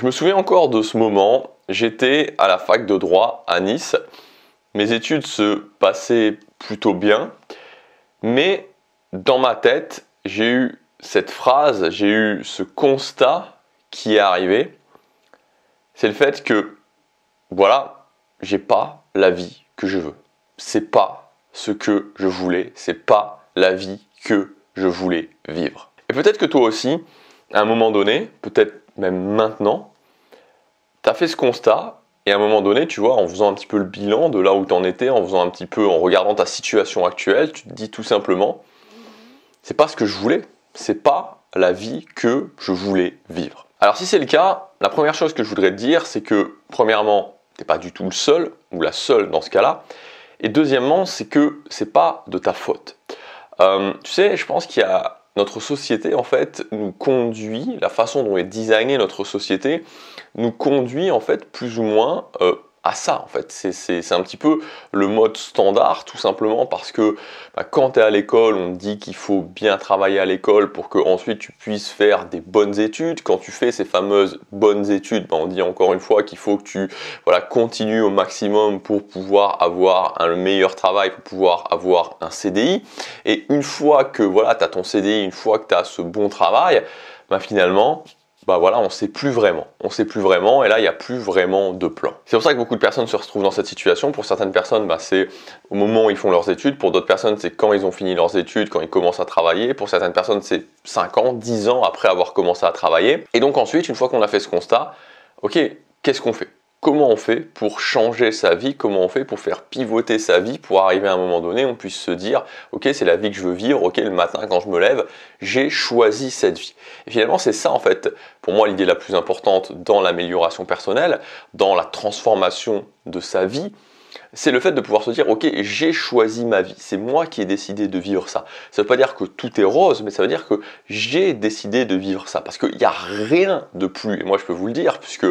Je me souviens encore de ce moment, j'étais à la fac de droit à Nice, mes études se passaient plutôt bien, mais dans ma tête, j'ai eu cette phrase, j'ai eu ce constat qui est arrivé, c'est le fait que, voilà, j'ai pas la vie que je veux. C'est pas ce que je voulais, c'est pas la vie que je voulais vivre. Et peut-être que toi aussi, à un moment donné, peut-être même maintenant, tu as fait ce constat et à un moment donné, tu vois, en faisant un petit peu le bilan de là où tu en étais, en regardant ta situation actuelle, tu te dis tout simplement, c'est pas ce que je voulais, c'est pas la vie que je voulais vivre. Alors si c'est le cas, la première chose que je voudrais te dire, c'est que premièrement, t'es pas du tout le seul ou la seule dans ce cas-là, et deuxièmement, c'est que c'est pas de ta faute. Tu sais, je pense qu'il y a notre société en fait nous conduit, la façon dont est designée notre société nous conduit en fait plus ou moins à ça en fait. C'est un petit peu le mode standard tout simplement parce que quand tu es à l'école on te dit qu'il faut bien travailler à l'école pour que ensuite tu puisses faire des bonnes études. Quand tu fais ces fameuses bonnes études, on dit encore une fois qu'il faut que tu continues au maximum pour pouvoir avoir un meilleur travail, pour pouvoir avoir un CDI. Et une fois que tu as ton CDI, une fois que tu as ce bon travail, finalement, on sait plus vraiment. On sait plus vraiment et là, il n'y a plus vraiment de plan. C'est pour ça que beaucoup de personnes se retrouvent dans cette situation. Pour certaines personnes, c'est au moment où ils font leurs études. Pour d'autres personnes, c'est quand ils ont fini leurs études, quand ils commencent à travailler. Pour certaines personnes, c'est 5 ans, 10 ans après avoir commencé à travailler. Et donc ensuite, une fois qu'on a fait ce constat, ok, qu'est-ce qu'on fait ? Comment on fait pour changer sa vie? Comment on fait pour faire pivoter sa vie pour arriver à un moment donné, on puisse se dire ok, c'est la vie que je veux vivre, ok, le matin quand je me lève, j'ai choisi cette vie. Et finalement, c'est ça en fait, pour moi, l'idée la plus importante dans l'amélioration personnelle, dans la transformation de sa vie, c'est le fait de pouvoir se dire ok, j'ai choisi ma vie, c'est moi qui ai décidé de vivre ça. Ça ne veut pas dire que tout est rose, mais ça veut dire que j'ai décidé de vivre ça, parce qu'il n'y a rien de plus, et moi je peux vous le dire, puisque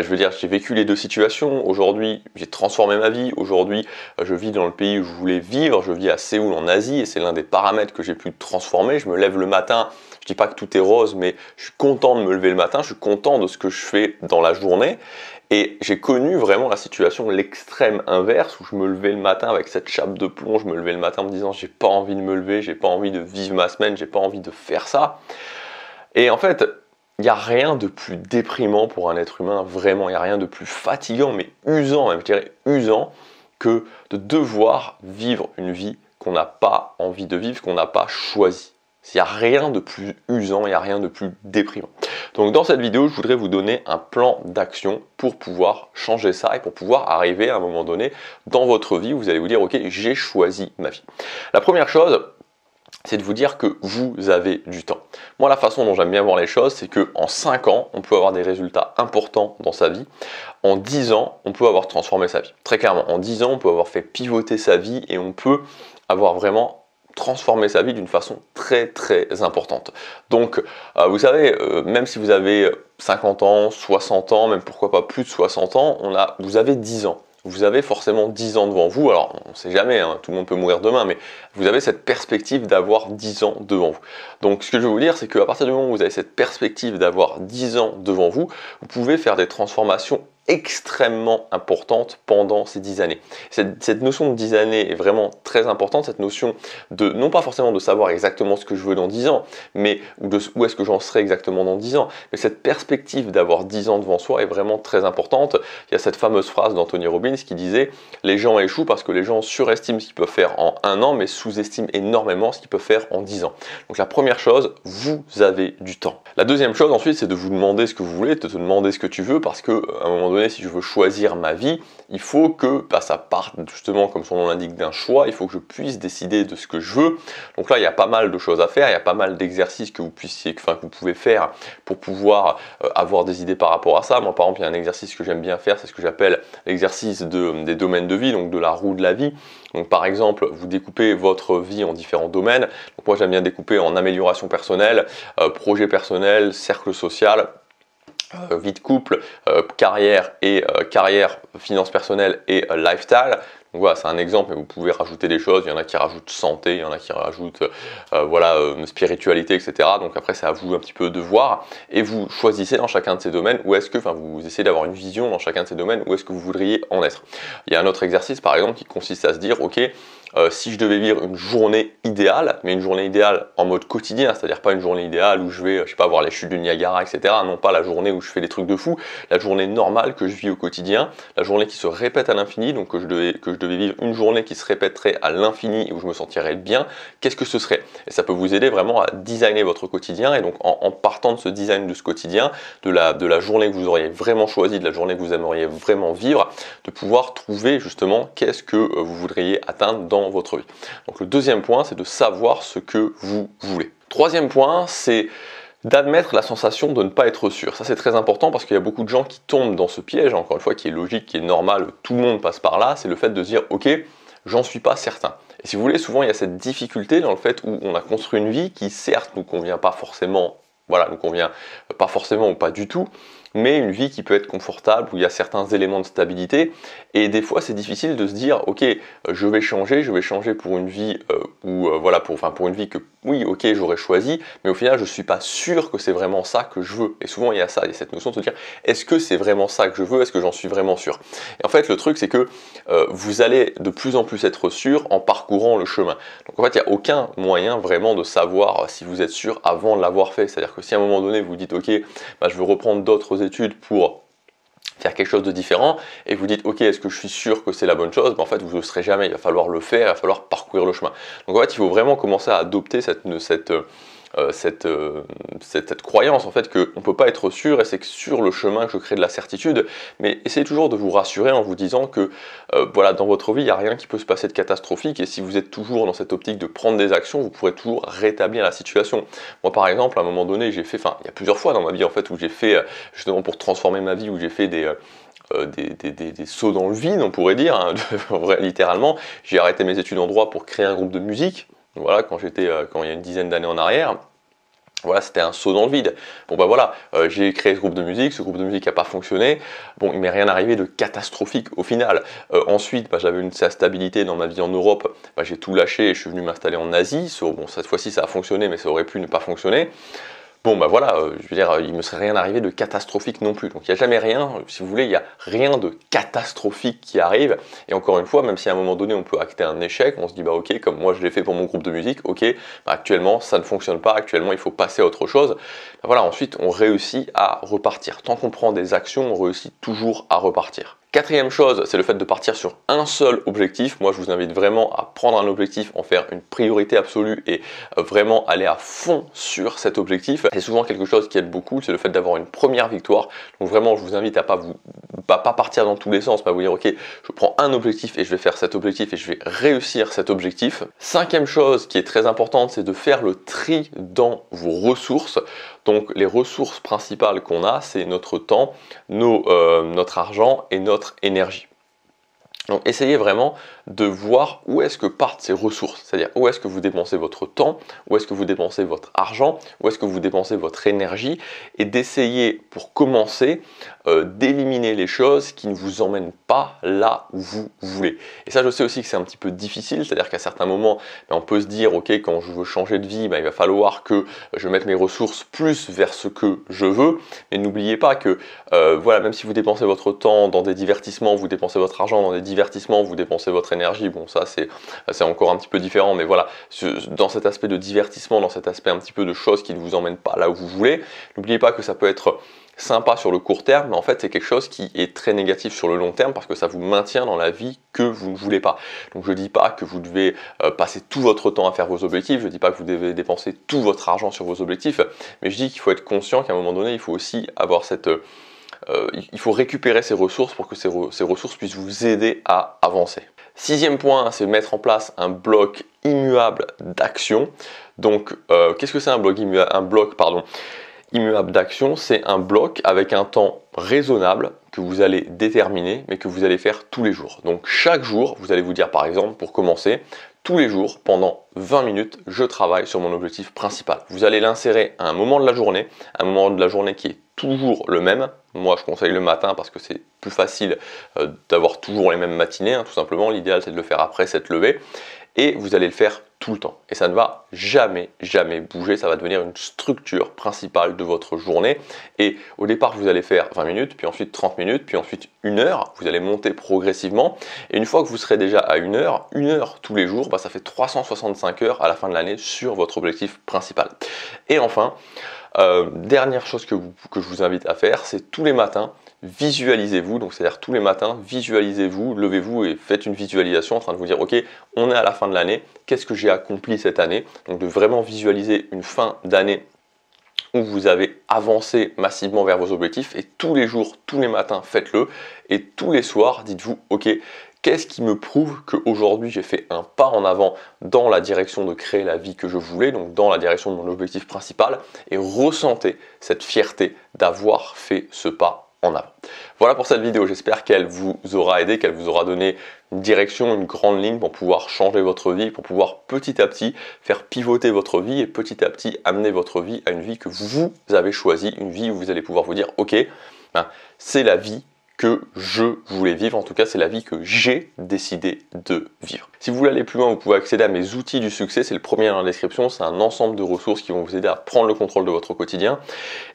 j'ai vécu les deux situations. Aujourd'hui, j'ai transformé ma vie. Aujourd'hui, je vis dans le pays où je voulais vivre. Je vis à Séoul en Asie et c'est l'un des paramètres que j'ai pu transformer. Je me lève le matin. Je dis pas que tout est rose, mais je suis content de me lever le matin. Je suis content de ce que je fais dans la journée. Et j'ai connu vraiment la situation, l'extrême inverse, où je me levais le matin avec cette chape de plomb. Je me levais le matin en me disant j'ai pas envie de me lever, j'ai pas envie de vivre ma semaine, j'ai pas envie de faire ça. Et en fait, il n'y a rien de plus déprimant pour un être humain, vraiment, il n'y a rien de plus fatigant, mais usant, même je dirais usant, que de devoir vivre une vie qu'on n'a pas envie de vivre, qu'on n'a pas choisi. Il n'y a rien de plus usant, il n'y a rien de plus déprimant. Donc dans cette vidéo, je voudrais vous donner un plan d'action pour pouvoir changer ça et pour pouvoir arriver à un moment donné dans votre vie où vous allez vous dire ok, j'ai choisi ma vie. La première chose, c'est de vous dire que vous avez du temps. Moi, la façon dont j'aime bien voir les choses, c'est qu'en 5 ans, on peut avoir des résultats importants dans sa vie. En 10 ans, on peut avoir transformé sa vie. Très clairement, en 10 ans, on peut avoir fait pivoter sa vie et on peut avoir vraiment transformé sa vie d'une façon très très importante. Donc, vous savez, même si vous avez 50 ans, 60 ans, même pourquoi pas plus de 60 ans, vous avez 10 ans. Vous avez forcément 10 ans devant vous, alors on ne sait jamais, tout le monde peut mourir demain, mais vous avez cette perspective d'avoir 10 ans devant vous. Donc ce que je veux vous dire, c'est qu'à partir du moment où vous avez cette perspective d'avoir 10 ans devant vous, vous pouvez faire des transformations extrêmement importante pendant ces 10 années. Cette notion de 10 années est vraiment très importante, cette notion de, non pas forcément de savoir exactement ce que je veux dans 10 ans, mais où est-ce que j'en serai exactement dans 10 ans, mais cette perspective d'avoir 10 ans devant soi est vraiment très importante. Il y a cette fameuse phrase d'Anthony Robbins qui disait « Les gens échouent parce que les gens surestiment ce qu'ils peuvent faire en 1 an, mais sous-estiment énormément ce qu'ils peuvent faire en 10 ans. » Donc la première chose, vous avez du temps. La deuxième chose ensuite, c'est de vous demander ce que vous voulez, de te demander ce que tu veux, parce que à un moment donné, si je veux choisir ma vie, il faut que ça parte justement, comme son nom l'indique, d'un choix. Il faut que je puisse décider de ce que je veux. Donc là, il y a pas mal de choses à faire. Il y a pas mal d'exercices que vous pouvez faire pour pouvoir avoir des idées par rapport à ça. Moi, par exemple, il y a un exercice que j'aime bien faire, c'est ce que j'appelle l'exercice des domaines de vie, donc de la roue de la vie. Donc par exemple, vous découpez votre vie en différents domaines. Donc moi, j'aime bien découper en amélioration personnelle, projet personnel, cercle social, vie de couple, carrière, finance personnelle et lifestyle. Donc voilà, c'est un exemple, mais vous pouvez rajouter des choses. Il y en a qui rajoutent santé, il y en a qui rajoutent spiritualité, etc. Donc après, c'est à vous un petit peu de voir. Et vous choisissez dans chacun de ces domaines où est-ce que, enfin, vous essayez d'avoir une vision dans chacun de ces domaines où est-ce que vous voudriez en être. Il y a un autre exercice, par exemple, qui consiste à se dire, ok, si je devais vivre une journée idéale, mais une journée idéale en mode quotidien, c'est-à-dire pas une journée idéale où je vais, je sais pas, voir les chutes du Niagara, etc. Non pas la journée où je fais des trucs de fou, la journée normale que je vis au quotidien, la journée qui se répète à l'infini, donc que je devais vivre une journée qui se répéterait à l'infini et où je me sentirais bien, qu'est-ce que ce serait? Et ça peut vous aider vraiment à designer votre quotidien, et donc en partant de ce design de ce quotidien, de la journée que vous auriez vraiment choisie, de la journée que vous aimeriez vraiment vivre, de pouvoir trouver justement qu'est-ce que vous voudriez atteindre dans votre vie. Donc le deuxième point, c'est de savoir ce que vous voulez. Troisième point, c'est d'admettre la sensation de ne pas être sûr. Ça, c'est très important parce qu'il y a beaucoup de gens qui tombent dans ce piège, encore une fois, qui est logique, qui est normal, tout le monde passe par là, c'est le fait de se dire, ok, j'en suis pas certain. Et si vous voulez, souvent, il y a cette difficulté dans le fait où on a construit une vie qui, certes, nous convient pas forcément, voilà, nous convient pas forcément ou pas du tout, mais une vie qui peut être confortable, où il y a certains éléments de stabilité, et des fois c'est difficile de se dire, ok, je vais changer pour une vie pour une vie que, oui, ok, j'aurais choisi, mais au final je suis pas sûr que c'est vraiment ça que je veux. Et souvent il y a cette notion de se dire, est-ce que c'est vraiment ça que je veux, est-ce que j'en suis vraiment sûr? Et en fait le truc c'est que vous allez de plus en plus être sûr en parcourant le chemin. Donc en fait il n'y a aucun moyen vraiment de savoir si vous êtes sûr avant de l'avoir fait. C'est-à-dire que si à un moment donné vous dites, ok, bah, je veux reprendre d'autres études pour faire quelque chose de différent, et vous dites, ok, est-ce que je suis sûr que c'est la bonne chose? Ben, en fait, vous ne le serez jamais, il va falloir le faire, il va falloir parcourir le chemin. Donc en fait, il faut vraiment commencer à adopter cette croyance en fait qu'on ne peut pas être sûr, et c'est que sur le chemin que je crée de la certitude, mais essayez toujours de vous rassurer en vous disant que voilà, dans votre vie il n'y a rien qui peut se passer de catastrophique, et si vous êtes toujours dans cette optique de prendre des actions, vous pourrez toujours rétablir la situation. Moi par exemple, à un moment donné, j'ai fait, enfin il y a plusieurs fois dans ma vie en fait où j'ai fait, justement pour transformer ma vie, où j'ai fait des sauts dans le vide, on pourrait dire, hein, littéralement. J'ai arrêté mes études en droit pour créer un groupe de musique. Voilà, quand il y a une dizaine d'années en arrière. Voilà, c'était un saut dans le vide. Bon bah voilà, j'ai créé ce groupe de musique n'a pas fonctionné. Bon, il m'est rien arrivé de catastrophique au final. Ensuite, bah, j'avais une stabilité dans ma vie en Europe, bah, j'ai tout lâché et je suis venu m'installer en Asie. Bon, cette fois-ci ça a fonctionné, mais ça aurait pu ne pas fonctionner. Bon bah voilà, je veux dire, il ne me serait rien arrivé de catastrophique non plus. Donc il n'y a jamais rien, si vous voulez, il n'y a rien de catastrophique qui arrive. Et encore une fois, même si à un moment donné on peut acter un échec, on se dit bah ok, comme moi je l'ai fait pour mon groupe de musique, ok, bah actuellement ça ne fonctionne pas, actuellement il faut passer à autre chose. Bah voilà, ensuite on réussit à repartir. Tant qu'on prend des actions, on réussit toujours à repartir. Quatrième chose, c'est le fait de partir sur un seul objectif. Moi, je vous invite vraiment à prendre un objectif, en faire une priorité absolue et vraiment aller à fond sur cet objectif. C'est souvent quelque chose qui aide beaucoup, c'est le fait d'avoir une première victoire. Donc vraiment, je vous invite à pas partir dans tous les sens, pas vous dire ok, je prends un objectif et je vais faire cet objectif et je vais réussir cet objectif. Cinquième chose qui est très importante, c'est de faire le tri dans vos ressources. Donc les ressources principales qu'on a, c'est notre temps, notre argent et notre énergie. Donc essayez vraiment de voir où est-ce que partent ces ressources, c'est-à-dire où est-ce que vous dépensez votre temps, où est-ce que vous dépensez votre argent, où est-ce que vous dépensez votre énergie, et d'essayer pour commencer d'éliminer les choses qui ne vous emmènent pas là où vous voulez. Et ça, je sais aussi que c'est un petit peu difficile, c'est-à-dire qu'à certains moments on peut se dire ok, quand je veux changer de vie, il va falloir que je mette mes ressources plus vers ce que je veux, mais n'oubliez pas que voilà, même si vous dépensez votre temps dans des divertissements, vous dépensez votre argent dans des divertissements, vous dépensez votre énergie, bon ça c'est encore un petit peu différent, mais voilà, dans cet aspect de divertissement, dans cet aspect un petit peu de choses qui ne vous emmènent pas là où vous voulez, n'oubliez pas que ça peut être sympa sur le court terme, mais en fait c'est quelque chose qui est très négatif sur le long terme parce que ça vous maintient dans la vie que vous ne voulez pas. Donc je ne dis pas que vous devez passer tout votre temps à faire vos objectifs, je ne dis pas que vous devez dépenser tout votre argent sur vos objectifs, mais je dis qu'il faut être conscient qu'à un moment donné il faut aussi avoir il faut récupérer ces ressources pour que ces ressources puissent vous aider à avancer. Sixième point, c'est mettre en place un bloc immuable d'action. Donc, qu'est-ce que c'est un bloc immuable d'action? C'est un bloc avec un temps raisonnable que vous allez déterminer, mais que vous allez faire tous les jours. Donc, chaque jour, vous allez vous dire, par exemple, pour commencer, tous les jours, pendant 20 minutes, je travaille sur mon objectif principal. Vous allez l'insérer à un moment de la journée qui est toujours le même. Moi, je conseille le matin parce que c'est plus facile d'avoir toujours les mêmes matinées, hein, tout simplement. L'idéal, c'est de le faire après s'être levé. Et vous allez le faire tout le temps. Et ça ne va jamais, jamais bouger. Ça va devenir une structure principale de votre journée. Et au départ, vous allez faire 20 minutes, puis ensuite 30 minutes, puis ensuite 1 heure. Vous allez monter progressivement. Et une fois que vous serez déjà à 1 heure tous les jours, ça fait 365 heures à la fin de l'année sur votre objectif principal. Et enfin, dernière chose que je vous invite à faire, c'est tous les matins, visualisez-vous, donc c'est-à-dire tous les matins, visualisez-vous, levez-vous et faites une visualisation en train de vous dire, ok, on est à la fin de l'année, qu'est-ce que j'ai accompli cette année? Donc de vraiment visualiser une fin d'année où vous avez avancé massivement vers vos objectifs, et tous les jours, tous les matins, faites-le, et tous les soirs, dites-vous, ok, qu'est-ce qui me prouve qu'aujourd'hui j'ai fait un pas en avant dans la direction de créer la vie que je voulais, donc dans la direction de mon objectif principal, et ressentez cette fierté d'avoir fait ce pas en avant. Voilà pour cette vidéo, j'espère qu'elle vous aura aidé, qu'elle vous aura donné une direction, une grande ligne pour pouvoir changer votre vie, pour pouvoir petit à petit faire pivoter votre vie et petit à petit amener votre vie à une vie que vous avez choisie, une vie où vous allez pouvoir vous dire ok, c'est la vie que je voulais vivre, en tout cas c'est la vie que j'ai décidé de vivre. Si vous voulez aller plus loin, vous pouvez accéder à mes outils du succès, c'est le premier dans la description, c'est un ensemble de ressources qui vont vous aider à prendre le contrôle de votre quotidien,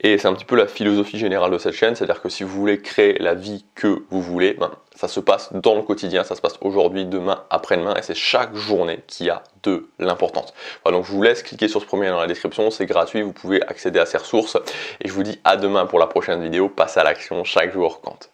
et c'est un petit peu la philosophie générale de cette chaîne, c'est-à-dire que si vous voulez créer la vie que vous voulez, ça se passe dans le quotidien, ça se passe aujourd'hui, demain, après-demain, et c'est chaque journée qui a de l'importance. Voilà, donc je vous laisse cliquer sur ce premier lien dans la description, c'est gratuit, vous pouvez accéder à ces ressources, et je vous dis à demain pour la prochaine vidéo, passez à l'action, chaque jour compte.